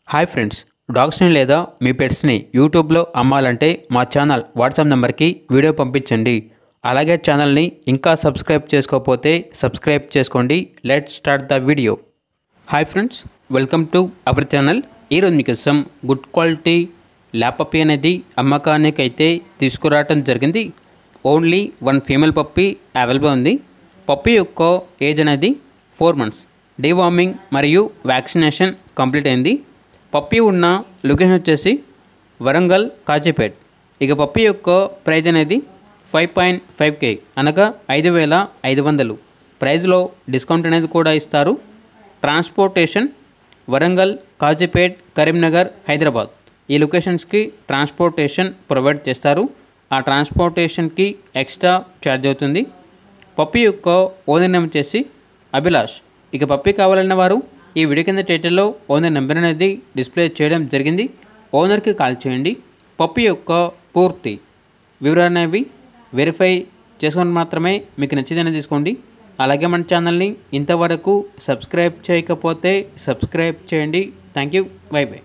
Hi friends, డాగ్స్ని లేదా మీ పెట్స్ని యూట్యూబ్లో అమ్మాలంటే మా ఛానల్ వాట్సాప్ నెంబర్కి వీడియో పంపించండి. అలాగే ఛానల్ని ఇంకా సబ్స్క్రైబ్ చేసుకోకపోతే సబ్స్క్రైబ్ చేసుకోండి. Let's start the video. Hi friends, welcome to our channel. ఈరోజు మీకోసం గుడ్ క్వాలిటీ ల్యాబ్ పప్పీ అనేది అమ్మకానికి అయితే తీసుకురావడం జరిగింది. Only one female puppy available ఉంది. పప్పీ యొక్క ఏజ్ అనేది 4 months. డీవార్మింగ్ మరియు వ్యాక్సినేషన్ కంప్లీట్ అయింది. పప్పీ ఉన్న లొకేషన్ వచ్చేసి వరంగల్ కాజీపేట్. ఇక పప్పీ యొక్క ప్రైజ్ అనేది 5.5K అనగా 5,500. ప్రైజ్లో డిస్కౌంట్ అనేది కూడా ఇస్తారు. ట్రాన్స్పోర్టేషన్ వరంగల్, కాజీపేట్, కరీంనగర్, హైదరాబాద్ ఈ లొకేషన్స్కి ట్రాన్స్పోర్టేషన్ ప్రొవైడ్ చేస్తారు. ఆ ట్రాన్స్పోర్టేషన్కి ఎక్స్ట్రా ఛార్జ్ అవుతుంది. పప్పీ యొక్క ఓనర్ నేమ్ వచ్చేసి అభిలాష్. ఇక పప్పీ కావాలన్న వారు ఈ వీడియో కింద టైటిల్లో ఓనర్ నెంబర్ అనేది డిస్ప్లే చేయడం జరిగింది. ఓనర్కి కాల్ చేయండి. పప్పీ యొక్క పూర్తి వివరాలు అనేవి వెరిఫై చేసుకొని మాత్రమే మీకు నచ్చిందని తీసుకోండి. అలాగే మన ఛానల్ని ఇంతవరకు సబ్స్క్రైబ్ చేయకపోతే సబ్స్క్రైబ్ చేయండి. Thank you. By by.